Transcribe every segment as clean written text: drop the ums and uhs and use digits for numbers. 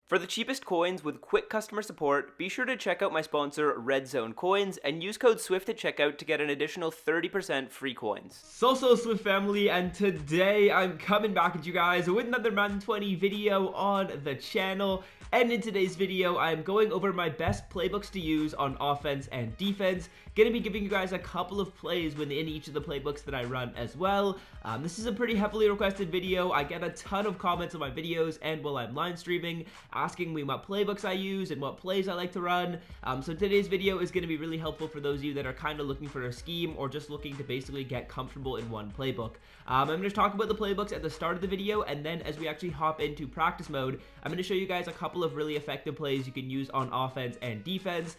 For the cheapest coins with quick customer support, be sure to check out my sponsor, Red Zone Coins, and use code SWIFT at checkout to get an additional 30% free coins. So Swift family, and today I'm coming back at you guys with another Madden 20 video on the channel. And in today's video, I'm going over my best playbooks to use on offense and defense. Gonna be giving you guys a couple of plays within each of the playbooks that I run as well. This is a pretty heavily requested video. I get a ton of comments on my videos and while I'm live streaming, asking me what playbooks I use and what plays I like to run. So today's video is going to be really helpful for those of you that are kind of looking for a scheme or just looking to basically get comfortable in one playbook. I'm going to talk about the playbooks at the start of the video, and then as we actually hop into practice mode, I'm going to show you guys a couple of really effective plays you can use on offense and defense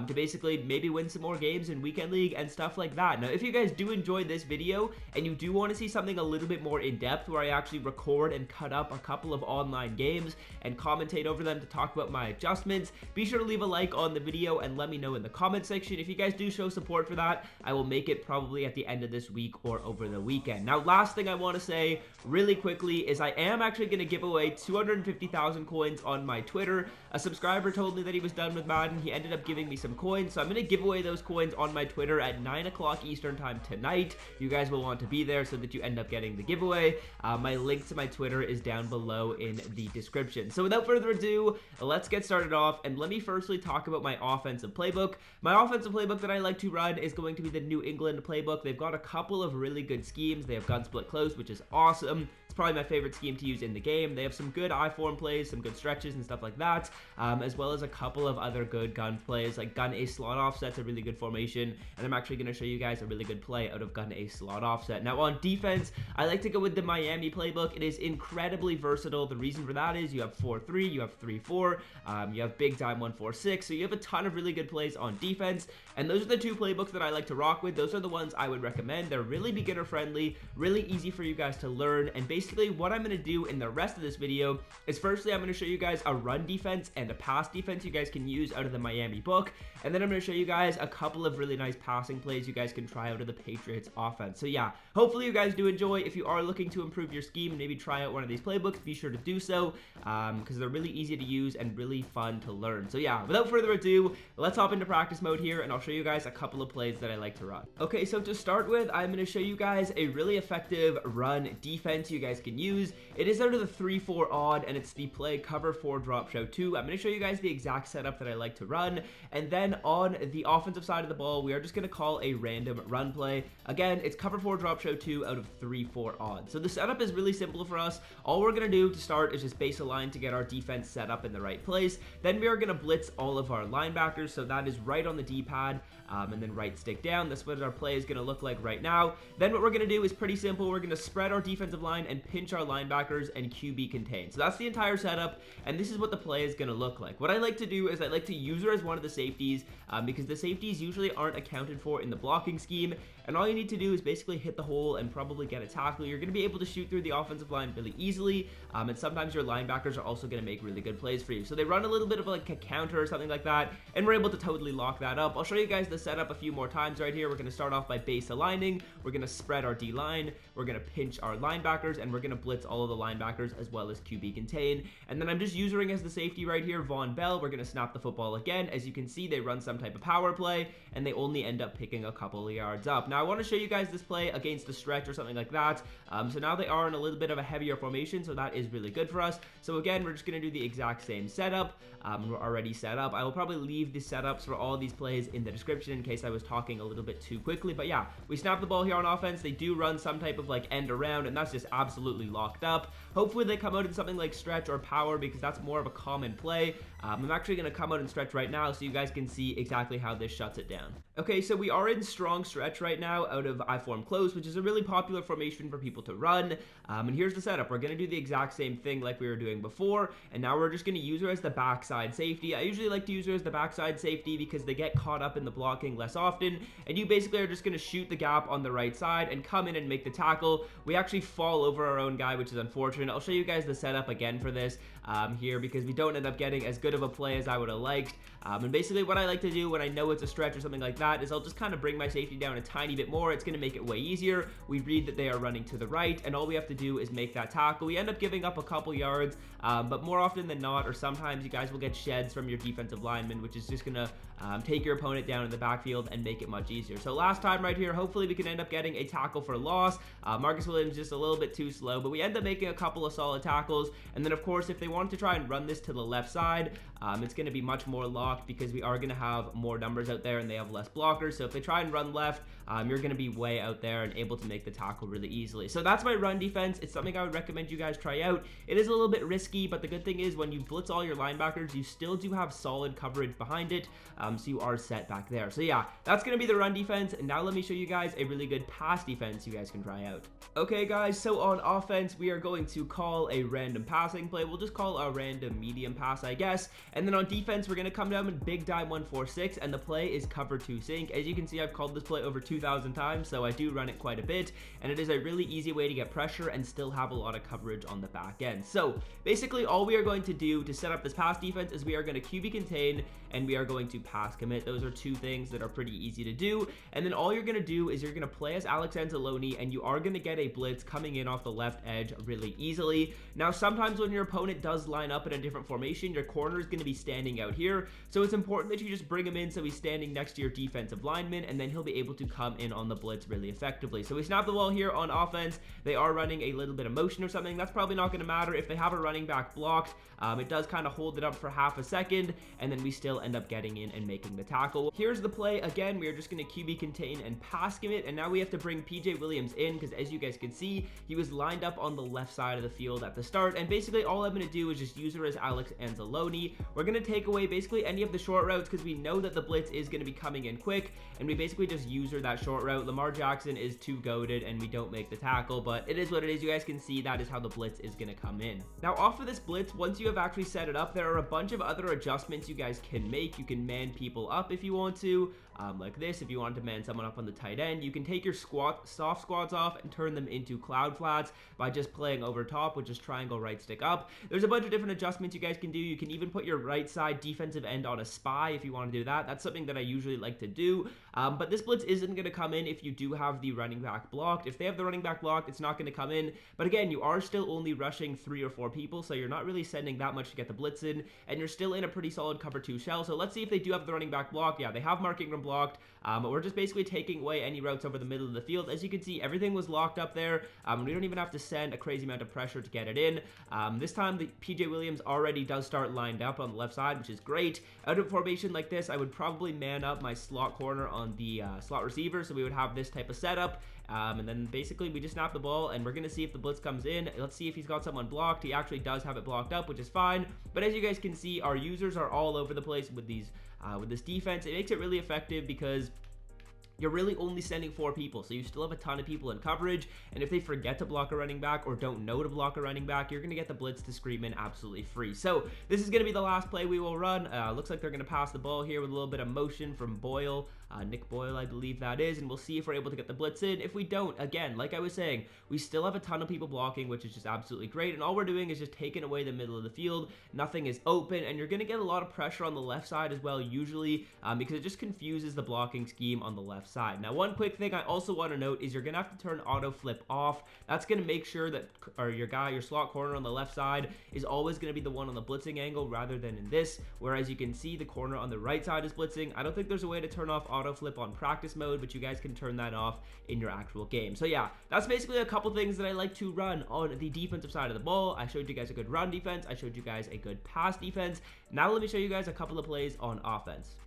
to basically maybe win some more games in weekend league and stuff like that. Now, if you guys do enjoy this video and you do want to see something a little bit more in depth where I actually record and cut up a couple of online games and commentate over them to talk about my adjustments, be sure to leave a like on the video and let me know in the comment section. If you guys do show support for that, I will make it probably at the end of this week or over the weekend. Now, last thing I want to say really quickly is I am actually going to give away 250,000 coins on my Twitter. A subscriber told me that he was done with Madden. He ended up giving me some coins, so I'm going to give away those coins on my Twitter at 9 o'clock Eastern time tonight. You guys will want to be there so that you end up getting the giveaway. My link to my Twitter is down below in the description. So without further ado, let's get started off, and let me firstly talk about my offensive playbook. My offensive playbook that I like to run is going to be the New England Playbook. They've got a couple of really good schemes. They have gun split close, which is awesome. It's probably my favorite scheme to use in the game. They have some good I-form plays, some good stretches and stuff like that, as well as a couple of other good gun plays, like gun A slot offset's a really good formation, and I'm actually going to show you guys a really good play out of gun A slot offset. Now on defense, I like to go with the Miami Playbook. It is incredibly versatile. The reason for that is you have 4-3, you have 3-4, you have big time 1-4-6, so you have a ton of really good plays on defense, and those are the two playbooks that I like to rock with. Those are the ones I would recommend. They're really beginner friendly, really easy for you guys to learn, and basically what I'm going to do in the rest of this video is firstly I'm going to show you guys a run defense and a pass defense you guys can use out of the Miami book, and then I'm going to show you guys a couple of really nice passing plays you guys can try out of the Patriots offense. So yeah, hopefully you guys do enjoy. If you are looking to improve your scheme and maybe try out one of these playbooks, be sure to do so because they're really easy to use and really fun to learn. So yeah, without further ado, let's hop into practice mode here and I'll show you guys a couple of plays that I like to run. Okay, so to start with, I'm going to show you guys a really effective run defense you guys can use. It is out of the 3-4 odd, and it's the play cover 4 drop show 2. I'm going to show you guys the exact setup that I like to run, and then on the offensive side of the ball, we are just going to call a random run play. Again, it's cover 4 drop show 2 out of 3-4 odd. So the setup is really simple for us. All we're going to do to start is just base a line to get our defense set up in the right place. Then we are going to blitz all of our linebackers, so that is right on the D-pad, and then right stick down. That's what our play is going to look like right now. Then what we're going to do is pretty simple. We're going to spread our defensive line and pinch our linebackers and QB contain. So that's the entire setup, and this is what the play is going to look like. What I like to do is I like to use her as one of the safeties because the safeties usually aren't accounted for in the blocking scheme, and all you need to do is basically hit the hole and probably get a tackle. You're going to be able to shoot through the offensive line really easily, and sometimes your linebackers are also going to make really good plays for you. So they run a little bit of like a counter or something like that, and we're able to totally lock that up. I'll show you guys the setup a few more times right here. We're going to start off by base aligning. We're going to spread our D-line. We're going to pinch our linebackers, and we're going to blitz all of the linebackers as well as QB contain. And then I'm just using as the safety right here, Von Bell. We're going to snap the football again. As you can see, they run some type of power play, and they only end up picking a couple of yards up. Now, I want to show you guys this play against the stretch or something like that. So now they are in a little bit of a heavier formation, so that is really good for us. So again, we're just going to do the exact same setup. We're already set up. I will probably leave the setups for all these plays in the description in case I was talking a little bit too quickly. But yeah, we snap the ball here on offense. They do run some type of like end around, and that's just absolutely locked up. Hopefully they come out in something like stretch or power because that's more of a common play. I'm actually going to come out and stretch right now so you guys can see exactly how this shuts it down. Okay, so we are in strong stretch right now out of I-form close, which is a really popular formation for people to run. And here's the setup. We're going to do the exact same thing like we were doing before, and now we're just going to use her as the backside safety. I usually like to use her as the backside safety because they get caught up in the blocking less often, and you basically are just going to shoot the gap on the right side and come in and make the tackle. We actually fall over our own guy, which is unfortunate. I'll show you guys the setup again for this here because we don't end up getting as good of a play as I would have liked. And basically what I like to do when I know it's a stretch or something like that is I'll just kind of bring my safety down a tiny bit more. It's going to make it way easier. We read that they are running to the right, and all we have to do is make that tackle. We end up giving up a couple yards, but more often than not, or sometimes you guys will get sheds from your defensive lineman, which is just gonna take your opponent down in the backfield and make it much easier. So last time right here, hopefully we can end up getting a tackle for loss. Marcus Williams just a little bit too slow, but we end up making a couple of solid tackles. And then of course, if they want to try and run this to the left side, it's going to be much more locked because we are going to have more numbers out there and they have less blockers. So if they try and run left, you're going to be way out there and able to make the tackle really easily. So that's my run defense. It's something I would recommend you guys try out. It is a little bit risky, but the good thing is when you blitz all your linebackers, you still do have solid coverage behind it. So you are set back there. So yeah, that's going to be the run defense. And now let me show you guys a really good pass defense you guys can try out. Okay guys, so on offense, we are going to call a random passing play. We'll just call a random medium pass, I guess. And then on defense, we're going to come down in big dime 1-4-6, and the play is cover 2 sink. As you can see, I've called this play over 2,000 times, so I do run it quite a bit, and it is a really easy way to get pressure and still have a lot of coverage on the back end. So basically, all we are going to do to set up this pass defense is we are going to QB contain, and we are going to pass commit. Those are two things that are pretty easy to do. And then all you're going to do is you're going to play as Alex Anzalone, and you are going to get a blitz coming in off the left edge really easily. Now, sometimes when your opponent does line up in a different formation, your corner is going to be standing out here. So it's important that you just bring him in so he's standing next to your defensive lineman, and then he'll be able to come in on the blitz really effectively. So we snap the ball here on offense. They are running a little bit of motion or something. That's probably not going to matter. If they have a running back blocked, it does kind of hold it up for half a second, and then we still end up getting in and making the tackle. Here's the play. Again, we are just going to QB contain and pass commit, and now we have to bring PJ Williams in because as you guys can see, he was lined up on the left side of the field at the start, and basically all I'm going to do is just use her as Alex Anzalone. We're going to take away basically any of the short routes because we know that the blitz is going to be coming in quick, and we basically just use her that short route. Lamar Jackson is too goated and we don't make the tackle, but it is what it is. You guys can see that is how the blitz is going to come in. Now off of this blitz, once you have actually set it up, there are a bunch of other adjustments you guys can make. You can man people up if you want to, like this. If you want to man someone up on the tight end, you can take your soft squats off and turn them into cloud flats by just playing over top, which is triangle right stick up. There's a bunch of different adjustments you guys can do. You can even put your right side defensive end on a spy if you want to do that. That's something that I usually like to do, but this blitz isn't going to come in if you do have the running back blocked. If they have the running back blocked, it's not going to come in, but again, you are still only rushing 3 or 4 people, so you're not really sending that much to get the blitz in, and you're still in a pretty solid cover 2 shell. So let's see if they do have the running back blocked. Yeah, they have Mark Ingram blocked, but we're just basically taking away any routes over the middle of the field. As you can see, everything was locked up there. We don't even have to send a crazy amount of pressure to get it in. This time, the PJ Williams already does start lined up on the left side, which is great. Out of formation like this, I would probably man up my slot corner on the slot receiver, so we would have this type of setup. And then basically we just snap the ball, and we're going to see if the blitz comes in. Let's see if he's got someone blocked. He actually does have it blocked up, which is fine. But as you guys can see, our users are all over the place with these with this defense. It makes it really effective because you're really only sending 4 people, so you still have a ton of people in coverage, and if they forget to block a running back or don't know to block a running back, you're going to get the blitz to scream in absolutely free. So this is going to be the last play we will run. Looks like they're going to pass the ball here with a little bit of motion from Boyle, Nick Boyle, I believe that is, and we'll see if we're able to get the blitz in. If we don't, again, like I was saying, we still have a ton of people blocking, which is just absolutely great, and all we're doing is just taking away the middle of the field. Nothing is open, and you're going to get a lot of pressure on the left side as well, usually, because it just confuses the blocking scheme on the left side. Now, one quick thing I also want to note is you're going to have to turn auto flip off. That's going to make sure that your slot corner on the left side is always going to be the one on the blitzing angle rather than in this, whereas you can see the corner on the right side is blitzing. I don't think there's a way to turn off auto flip on practice mode, but you guys can turn that off in your actual game. So yeah, that's basically a couple things that I like to run on the defensive side of the ball. I showed you guys a good run defense. I showed you guys a good pass defense. Now let me show you guys a couple of plays on offense.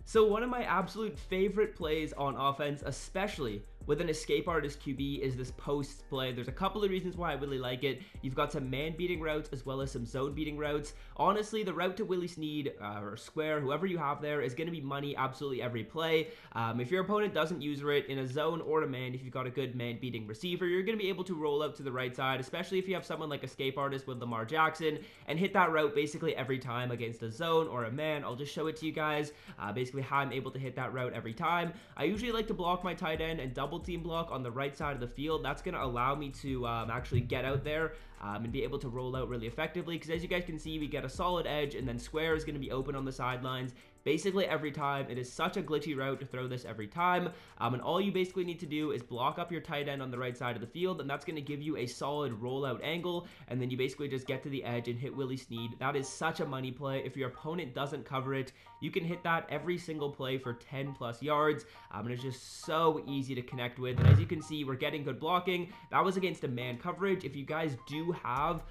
So one of my absolute favorite plays on offense, especially with an escape artist QB, is this post play. There's a couple of reasons why I really like it. You've got some man beating routes as well as some zone beating routes. Honestly, the route to Willie Snead or Square, whoever you have there, is going to be money absolutely every play. If your opponent doesn't use it in a zone or a man, if you've got a good man beating receiver, you're going to be able to roll out to the right side, especially if you have someone like escape artist with Lamar Jackson, and hit that route basically every time against a zone or a man. I'll just show it to you guys, basically how I'm able to hit that route every time. I usually like to block my tight end and double team block on the right side of the field. That's going to allow me to actually get out there and be able to roll out really effectively, because as you guys can see, we get a solid edge, and then square is going to be open on the sidelines basically every time. It is such a glitchy route to throw this every time, and all you basically need to do is block up your tight end on the right side of the field, and that's going to give you a solid rollout angle, and then you basically just get to the edge and hit Willie Snead. That is such a money play. If your opponent doesn't cover it, you can hit that every single play for 10 plus yards, and it's just so easy to connect with. And as you can see, we're getting good blocking. That was against a man coverage. If you guys do have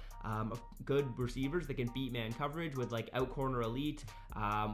good receivers that can beat man coverage with like out corner elite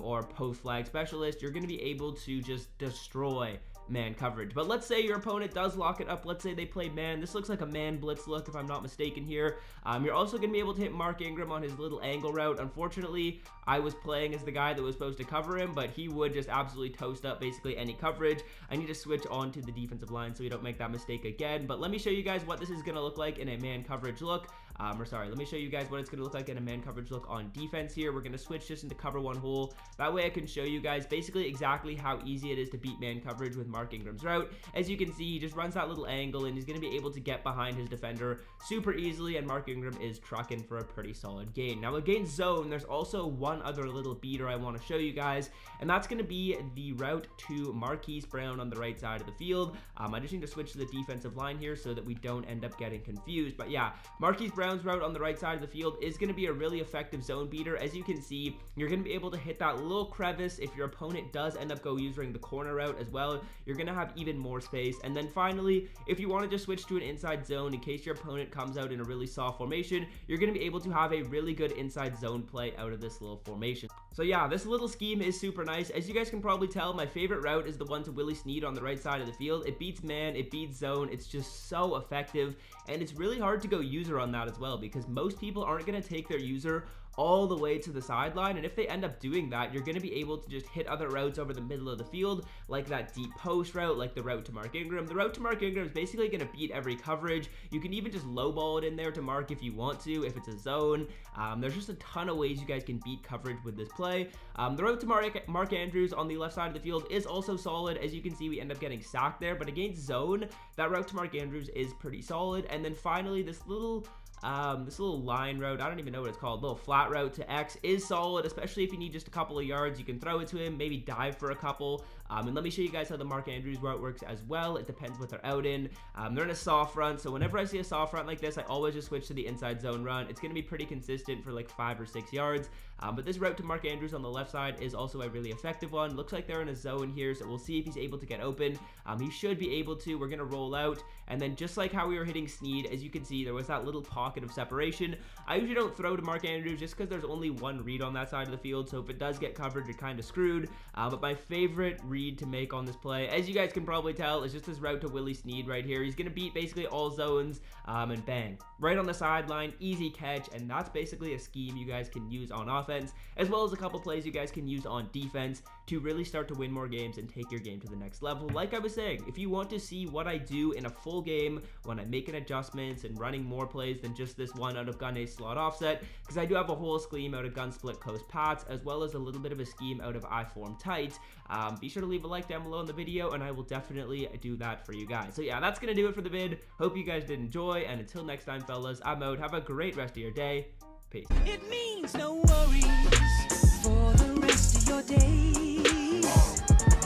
or post flag specialist, you're going to be able to just destroy man coverage. But let's say your opponent does lock it up. Let's say they play man. This looks like a man blitz look, if I'm not mistaken here. You're also going to be able to hit Mark Ingram on his little angle route. Unfortunately, I was playing as the guy that was supposed to cover him, but he would just absolutely toast up basically any coverage. I need to switch on to the defensive line so we don't make that mistake again. But let me show you guys what this is going to look like in a man coverage look. Let me show you guys what it's going to look like in a man coverage look on defense here. We're going to switch just into cover one hole. That way I can show you guys basically exactly how easy it is to beat man coverage with Mark Ingram's route. As you can see, he just runs that little angle, and he's going to be able to get behind his defender super easily, and Mark Ingram is trucking for a pretty solid gain. Now against zone, there's also one other little beater I want to show you guys, and that's going to be the route to Marquise Brown on the right side of the field. I just need to switch to the defensive line here so that we don't end up getting confused. But yeah, Marquise Brown's route on the right side of the field is going to be a really effective zone beater. As you can see, you're going to be able to hit that little crevice. If your opponent does end up using the corner route as well, you're going to have even more space. And then finally, if you want to just switch to an inside zone in case your opponent comes out in a really soft formation, you're going to be able to have a really good inside zone play out of this little formation. So yeah, this little scheme is super nice. As you guys can probably tell, my favorite route is the one to Willie Snead on the right side of the field. It beats man, it beats zone. It's just so effective, and it's really hard to go user on that as well, because most people aren't going to take their user all the way to the sideline, and if they end up doing that, you're going to be able to just hit other routes over the middle of the field, like that deep post route, like the route to Mark Ingram. The route to Mark Ingram is basically going to beat every coverage. You can even just lowball it in there to Mark if you want to, if it's a zone. There's just a ton of ways you guys can beat coverage with this play. The route to Mark Andrews on the left side of the field is also solid. As you can see, we end up getting sacked there, but against zone, that route to Mark Andrews is pretty solid. And then finally, this little line route, I don't even know what it's called, little flat route to X is solid, especially if you need just a couple of yards. You can throw it to him, maybe dive for a couple. And let me show you guys how the Mark Andrews route works as well. It depends what they're out in. They're in a soft front, so whenever I see a soft front like this, I always just switch to the inside zone run. It's going to be pretty consistent for like 5 or 6 yards. But this route to Mark Andrews on the left side is also a really effective one. Looks like they're in a zone here, so we'll see if he's able to get open. He should be able to. We're going to roll out, and then just like how we were hitting Snead, as you can see, there was that little pocket of separation. I usually don't throw to Mark Andrews just because there's only one read on that side of the field, so if it does get covered, you're kind of screwed. But my favorite read to make on this play, as you guys can probably tell, is just this route to Willie Snead right here. He's going to beat basically all zones, and bang, right on the sideline, easy catch, and that's basically a scheme you guys can use on offense, as well as a couple plays you guys can use on defense to really start to win more games and take your game to the next level. Like I was saying, if you want to see what I do in a full game when I'm making adjustments and running more plays than just this one out of gun ace slot offset, because I do have a whole scheme out of gun split coast pats, as well as a little bit of a scheme out of I form tight, be sure to leave a like down below in the video, and I will definitely do that for you guys. So yeah, that's gonna do it for the vid. Hope you guys did enjoy, and until next time, fellas, I'm out. Have a great rest of your day. Peace. It means no worries for the rest of your day.